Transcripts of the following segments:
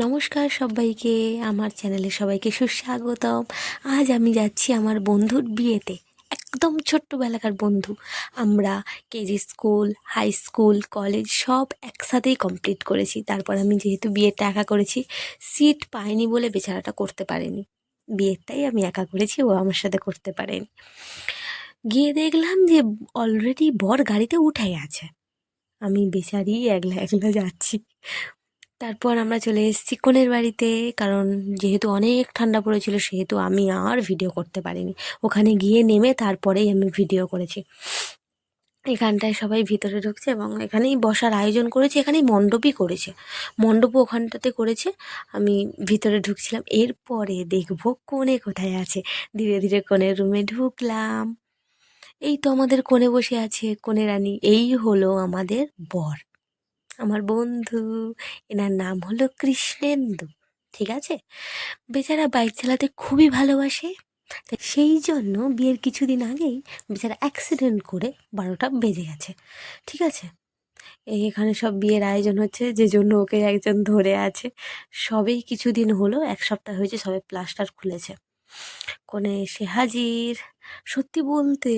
নমস্কার সবাইকে, আমার চ্যানেলে সবাইকে সুস্বাগতম। আজ আমি যাচ্ছি আমার বন্ধুর বিয়েতে। একদম ছোট্টবেলাকার বন্ধু। আমরা KG school, high school, college সব একসাথেই কমপ্লিট করেছি। তারপর আমি যেহেতু বিয়েটা একা করেছি, সিট পাইনি বলে বেচারাটা করতে পারেনি। বিয়েটাই আমি একা করেছি, ও আমার সাথে করতে পারেনি। গিয়ে দেখলাম যে অলরেডি বর গাড়িতে উঠে গেছে, আমি বেচারি একলা একলা যাচ্ছি। তারপর আমরা চলে এসেছি কনের বাড়িতে, কারণ যেহেতু অনেক ঠান্ডা পড়েছিল সেহেতু আমি আর ভিডিও করতে পারিনি। ওখানে গিয়ে নেমে তারপরেই আমি ভিডিও করেছি। এখানটায় সবাই ভিতরে ঢুকছে এবং এখানেই বসার আয়োজন করেছে, এখানেই মণ্ডপই করেছে, মণ্ডপও ওখানটাতে করেছে। আমি ভিতরে ঢুকছিলাম, এরপরে দেখবো কোণে কোথায় আছে। ধীরে ধীরে কোণের রুমে ঢুকলাম। এই তো আমাদের কোণে বসে আছে কোণে রানী, এই হলো আমাদের বর, আমার বন্ধু। এনার নাম হলো কৃষ্ণেন্দু। ঠিক আছে, বেচারা বাইক চালাতে খুবই ভালোবাসে। তাই সেই জন্য বিয়ের কিছুদিন আগেই বেচারা অ্যাক্সিডেন্ট করে 12টা বেজে গেছে। ঠিক আছে, এখানে সব বিয়ের আয়োজন হচ্ছে, যে জন্য ওকে একজন ধরে আছে। সবেই কিছুদিন হলো, 1 সপ্তাহ হয়েছে, সবে প্লাস্টার খুলেছে। কোণে এসে হাজির। সত্যি বলতে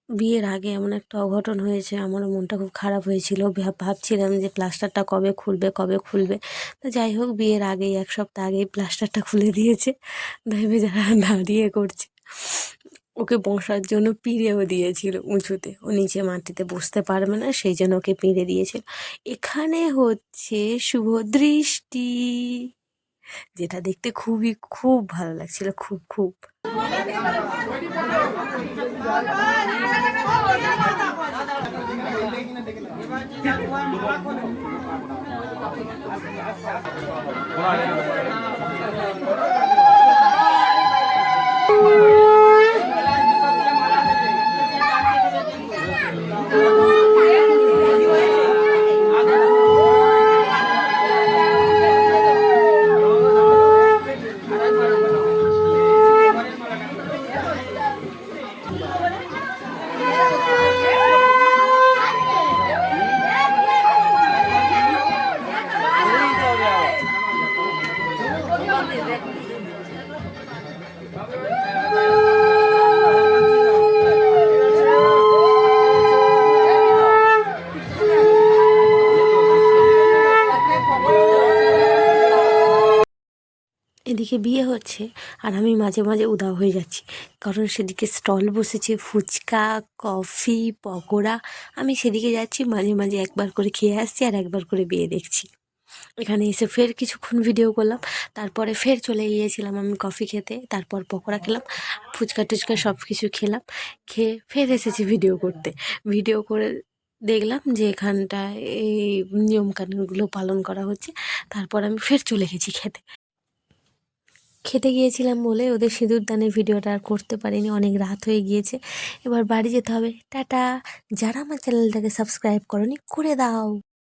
বিয়ের আগে এমন একটা অঘটন হয়েছে, আমারও মনটা খুব খারাপ হয়েছিল। ভাবছিলাম যে প্লাস্টারটা কবে খুলবে কবে খুলবে। তো যাই হোক, বিয়ের আগেই 1 সপ্তাহ আগেই প্লাস্টারটা খুলে দিয়েছে। ভেবে যারা দাঁড়িয়ে করছে, ওকে বসার জন্য পিঁড়েও দিয়েছিল উঁচুতে, ও নিচে মাটিতে বসতে পারবে না, সেই জন্য ওকে পিঁড়ে দিয়েছিল। এখানে হচ্ছে শুভ দৃষ্টি, যেটা দেখতে খুব ভালো লাগছিল, খুব খুব। এদিকে বিয়ে হচ্ছে আর আমি মাঝে মাঝে উধাও হয়ে যাচ্ছি, কারণ সেদিকে স্টল বসেছে ফুচকা, কফি, পকোড়া। আমি সেদিকে যাচ্ছি, মাঝে মাঝে একবার করে খেয়ে আসছি আর একবার করে বিয়ে দেখছি। এখানে এসে ফের কিছুক্ষণ ভিডিও করলাম, তারপরে ফের চলে গিয়েছিলাম আমি কফি খেতে, তারপর পকোড়া খেলাম, ফুচকা টুচকা সব কিছু খেলাম। খেয়ে ফের এসেছি ভিডিও করতে। ভিডিও করে দেখলাম যে এখানটায় এই নিয়মকানুনগুলো পালন করা হচ্ছে। তারপর আমি ফের চলে গেছি খেতে। খেতে গিয়েছিলাম বলে ওদের সিঁদুরদানের ভিডিওটা আর করতে পারিনি, অনেক রাত হয়ে গিয়েছে। এবার বাড়ি যেতে হবে। টাটা। যারা আমার চ্যানেলটাকে সাবস্ক্রাইব করনি করে দাও।